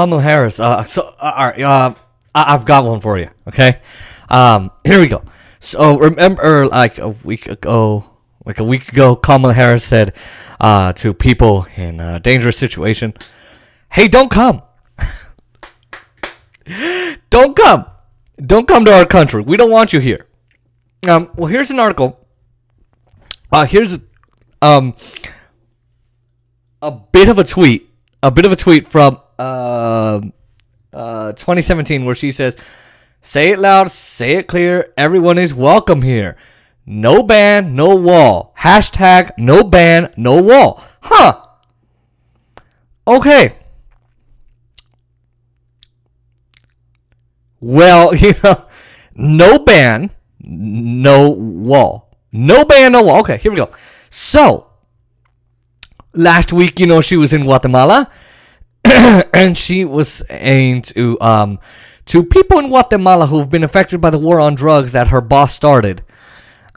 Kamala Harris. All right. I've got one for you. Okay. Here we go. So remember, like a week ago, Kamala Harris said to people in a dangerous situation, "Hey, don't come. Don't come. Don't come to our country. We don't want you here." Well, here's an article. Here's a bit of a tweet. A bit of a tweet from 2017 where she says, "Say it loud, say it clear. Everyone is welcome here. No ban, no wall. Hashtag no ban, no wall." Huh. Okay. Well, no ban, no wall. No ban, no wall. Okay, here we go. So, last week, she was in Guatemala, and she was saying to people in Guatemala who've been affected by the war on drugs that her boss started,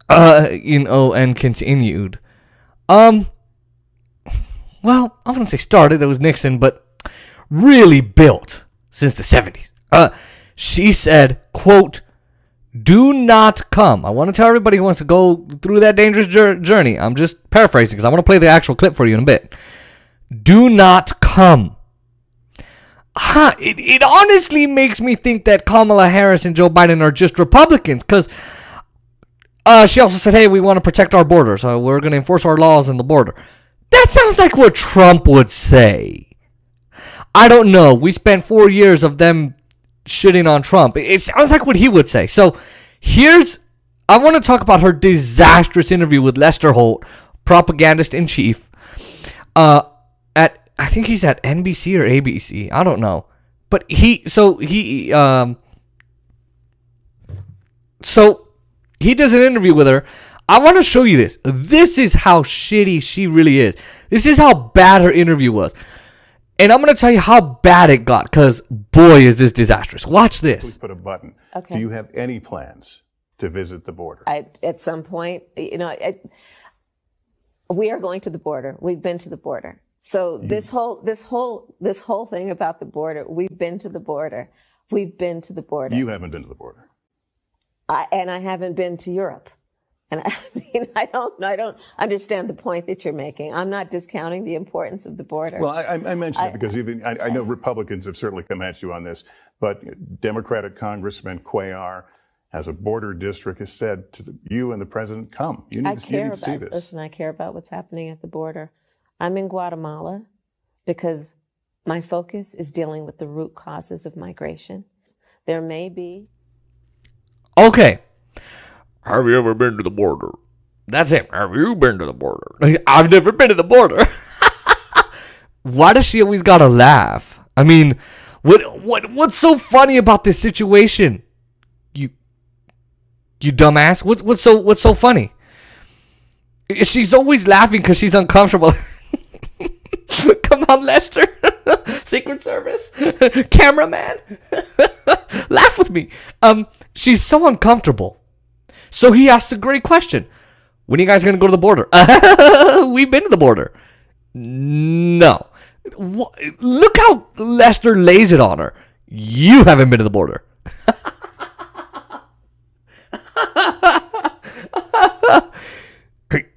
and continued. Well, I wouldn't say started, that was Nixon, but really built since the 70s. She said, quote, "Do not come." I want to tell everybody who wants to go through that dangerous journey. I'm just paraphrasing because I want to play the actual clip for you in a bit. "Do not come." It honestly makes me think that Kamala Harris and Joe Biden are just Republicans, because she also said, "Hey, we want to protect our border, so we're going to enforce our laws in the border." That sounds like what Trump would say. I don't know. We spent 4 years of them shitting on Trump. It sounds like what he would say. So I want to talk about her disastrous interview with Lester Holt, propagandist in chief, I think he's at NBC or ABC. I don't know. But he does an interview with her. I want to show you this. This is how shitty she really is. This is how bad her interview was. And I'm going to tell you how bad it got, because boy, is this disastrous. Watch this. Please put a button. Okay. Do you have any plans to visit the border? At some point, we are going to the border. We've been to the border. So this whole thing about the border, we've been to the border. We've been to the border. You haven't been to the border. I haven't been to Europe. And I don't understand the point that you're making. I'm not discounting the importance of the border. Well, I mentioned it because I know Republicans have certainly come at you on this, but Democratic Congressman Cuellar has a border district has said to you and the president, "Come, you need to see this." Listen, I care about what's happening at the border. I'm in Guatemala because my focus is dealing with the root causes of migration. There may be. Okay. Have you ever been to the border? That's it. Have you been to the border? I've never been to the border. Why does she always gotta laugh? I mean, what's so funny about this situation? You dumbass. What's so funny? She's always laughing because she's uncomfortable. Come on, Lester. Secret Service. Cameraman. Laugh with me. She's so uncomfortable. So he asked a great question. When are you guys going to go to the border? We've been to the border. No. Look how Lester lays it on her. You haven't been to the border.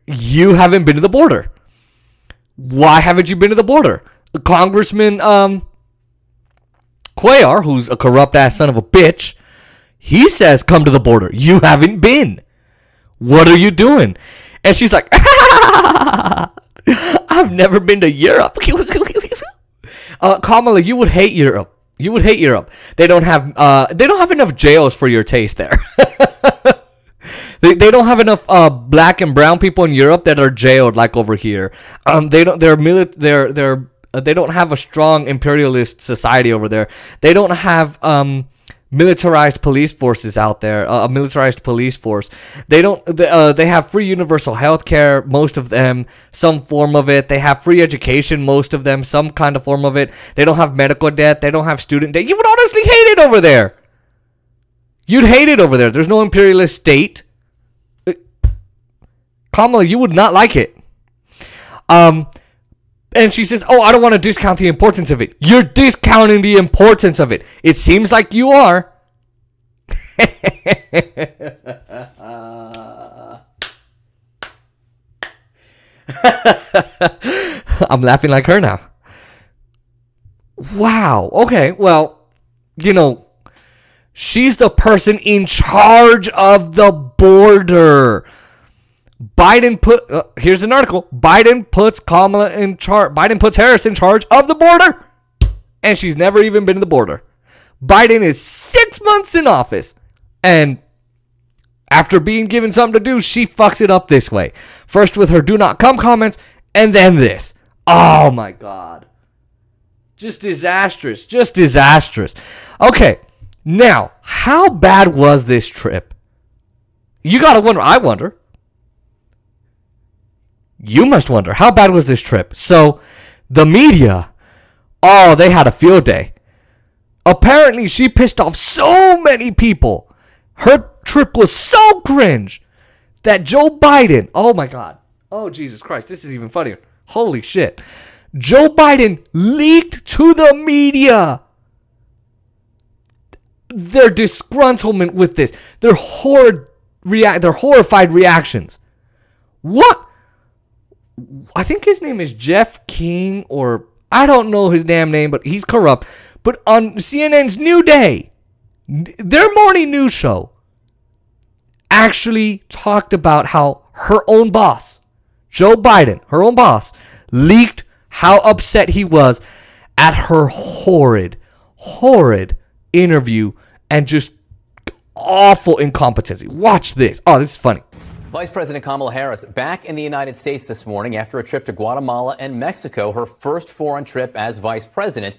You haven't been to the border. Why haven't you been to the border? Congressman Cuellar, who's a corrupt-ass son of a bitch, he says, "Come to the border." You haven't been. What are you doing? And she's like, "I've never been to Europe." Kamala, you would hate Europe. You would hate Europe. They don't have enough jails for your taste there. They don't have enough black and brown people in Europe that are jailed like over here. They don't have a strong imperialist society over there. They don't have militarized police forces out there, a militarized police force. They have free universal health care, most of them, some form of it. They have free education, most of them, some kind of form of it. They don't have medical debt. They don't have student debt. You would honestly hate it over there. You'd hate it over there. There's no imperialist state. Kamala, you would not like it. And she says, oh, I don't want to discount the importance of it. You're discounting the importance of it. It seems like you are. I'm laughing like her now. Wow. Okay, well, you know, she's the person in charge of the border. Biden here's an article. Biden puts Harris in charge of the border. And she's never even been to the border. Biden is 6 months in office. And after being given something to do, she fucks it up this way. First with her do not come comments, and then this. Oh my God. Just disastrous. Just disastrous. Okay. Now, how bad was this trip? You gotta wonder. I wonder. You must wonder. How bad was this trip? So, the media, oh, they had a field day. Apparently, she pissed off so many people. Her trip was so cringe that Joe Biden, oh my God. Oh, Jesus Christ. This is even funnier. Holy shit. Joe Biden leaked to the media their disgruntlement with this. Their horrified reactions. What? I think his name is Jeff King, or I don't know his damn name, but he's corrupt. But on CNN's New Day, their morning news show, actually talked about how her own boss, Joe Biden, her own boss, leaked how upset he was at her horrid interview and just awful incompetency. Watch this. Oh, this is funny. Vice President Kamala Harris back in the United States this morning after a trip to Guatemala and Mexico, her first foreign trip as vice president.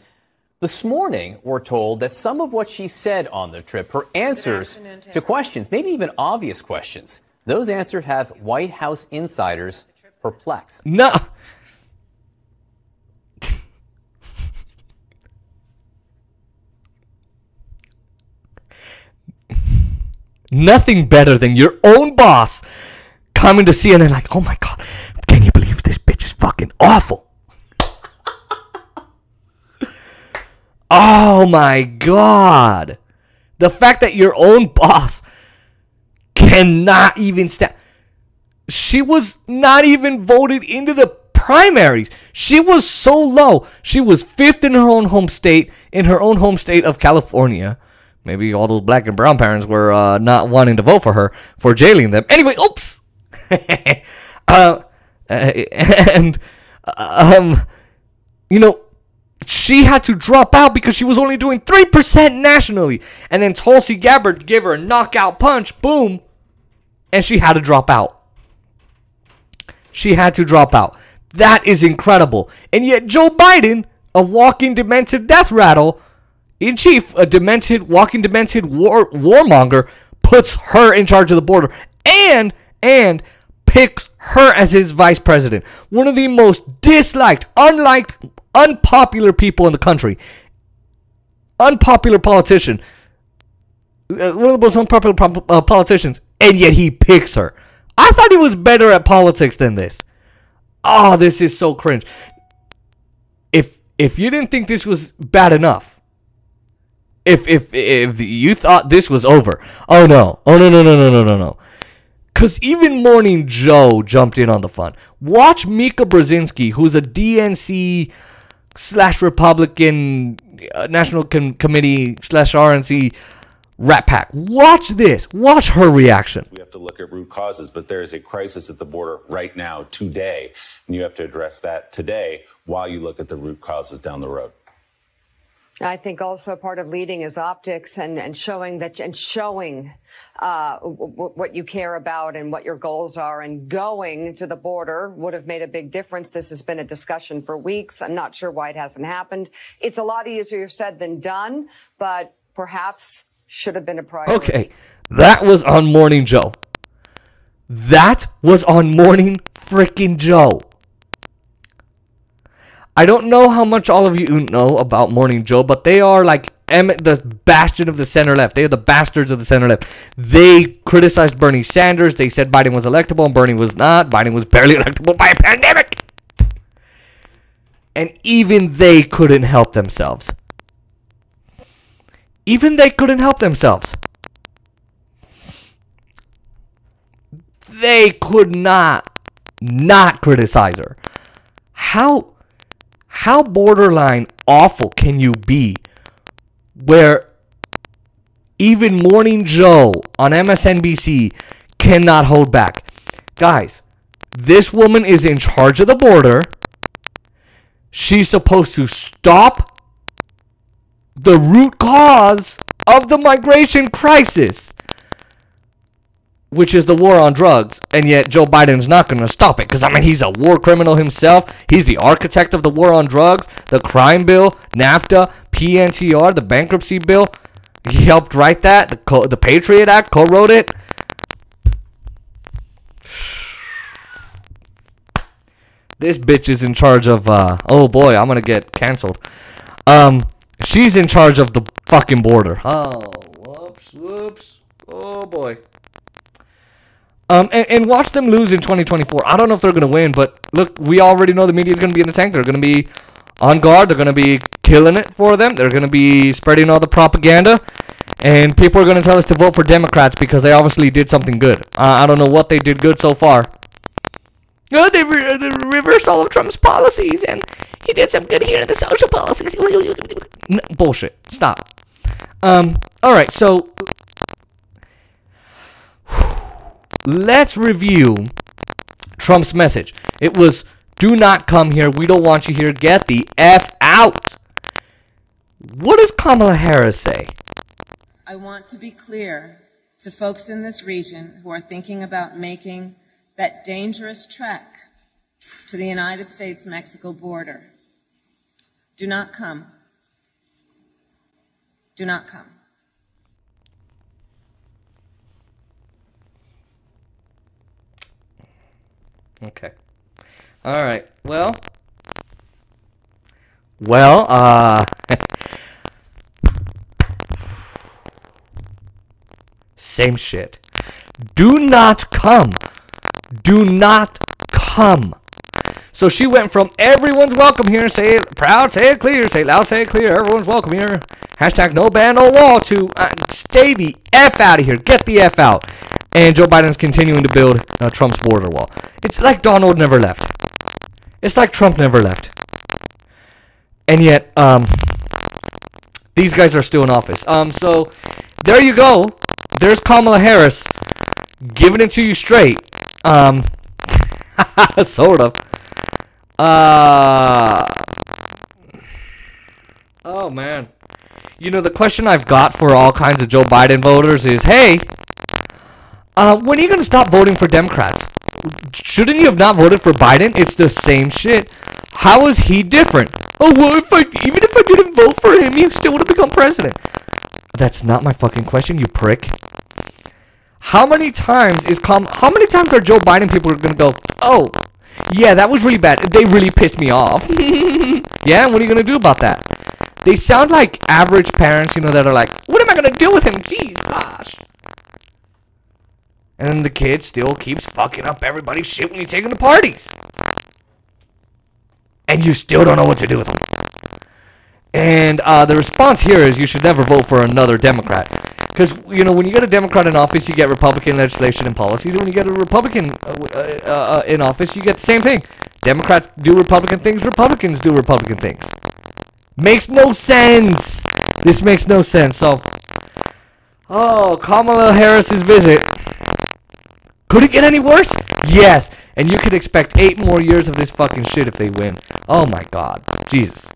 This morning, we're told that some of what she said on the trip, her answers to questions, maybe even obvious questions, those answers have White House insiders perplexed. No. Nothing better than your own boss coming to CNN like, oh my God, can you believe this bitch is fucking awful? Oh my God. The fact that your own boss cannot even stand. She was not even voted into the primaries. She was so low. She was fifth in her own home state, of California. Maybe all those black and brown parents were not wanting to vote for her for jailing them. Anyway, oops. You know, she had to drop out because she was only doing 3% nationally. And then Tulsi Gabbard gave her a knockout punch. Boom. And she had to drop out. She had to drop out. That is incredible. And yet Joe Biden, a walking demented death rattle, in chief, a walking demented warmonger, puts her in charge of the border and picks her as his vice president. One of the most disliked, unpopular people in the country. Unpopular politician. One of the most unpopular politicians. And yet he picks her. I thought he was better at politics than this. Oh, this is so cringe. If you didn't think this was bad enough, if you thought this was over, oh no, no. Because even Morning Joe jumped in on the fun. Watch Mika Brzezinski, who's a DNC/Republican National Committee/RNC Rat Pack. Watch this. Watch her reaction. We have to look at root causes, but there is a crisis at the border right now, today, and you have to address that today while you look at the root causes down the road. I think also part of leading is optics and showing what you care about and what your goals are, and going to the border would have made a big difference. This has been a discussion for weeks. I'm not sure why it hasn't happened. It's a lot easier said than done, but perhaps should have been a priority. Okay, that was on Morning Joe. That was on Morning freaking Joe. I don't know how much all of you know about Morning Joe, but they are like the bastion of the center left. They are the bastards of the center left. They criticized Bernie Sanders. They said Biden was electable and Bernie was not. Biden was barely electable by a pandemic. And even they couldn't help themselves. Even they couldn't help themselves. They could not criticize her. How borderline awful can you be where even Morning Joe on MSNBC cannot hold back? Guys, this woman is in charge of the border. She's supposed to stop the root cause of the migration crisis, which is the war on drugs, and yet Joe Biden's not going to stop it. Because, I mean, he's a war criminal himself. He's the architect of the war on drugs, the crime bill, NAFTA, PNTR, the bankruptcy bill. He helped write that. The Patriot Act, co-wrote it. This bitch is in charge of, oh boy, I'm going to get canceled. She's in charge of the fucking border. Oh, whoops. Oh boy. And watch them lose in 2024. I don't know if they're going to win, but look, we already know the media is going to be in the tank. They're going to be on guard. They're going to be killing it for them. They're going to be spreading all the propaganda. And people are going to tell us to vote for Democrats because they obviously did something good. I don't know what they did good so far. Oh, they reversed all of Trump's policies, and he did some good here in the social policies. Bullshit. Stop. All right, so let's review Trump's message. It was, do not come here. We don't want you here. Get the F out. What does Kamala Harris say? I want to be clear to folks in this region who are thinking about making that dangerous trek to the United States-Mexico border. Do not come. Do not come. Okay. All right. Well, same shit. Do not come. Do not come. So she went from everyone's welcome here, say it proud, say it clear, say it loud, say it clear, everyone's welcome here, hashtag no ban, no wall, to stay the F out of here, get the F out. And Joe Biden's continuing to build Trump's border wall. It's like Donald never left. It's like Trump never left. And yet, these guys are still in office. So, there you go. There's Kamala Harris giving it to you straight. Sort of. Oh, man. You know, the question I've got for all kinds of Joe Biden voters is, hey, when are you going to stop voting for Democrats? Shouldn't you have not voted for Biden? It's the same shit. How is he different? Oh, well, even if I didn't vote for him, he still would have become president. That's not my fucking question, you prick. How many times are Joe Biden people going to go, oh, yeah, that was really bad. They really pissed me off. Yeah, what are you going to do about that? They sound like average parents, you know, that are like, what am I going to do with him? Jeez, gosh. And then the kid still keeps fucking up everybody's shit when you take him to parties. And you still don't know what to do with him. And the response here is you should never vote for another Democrat. Because, you know, when you get a Democrat in office, you get Republican legislation and policies. And when you get a Republican in office, you get the same thing. Democrats do Republican things, Republicans do Republican things. Makes no sense. This makes no sense. So, oh, Kamala Harris's visit. Could it get any worse? Yes. And you could expect 8 more years of this fucking shit if they win. Oh my God. Jesus.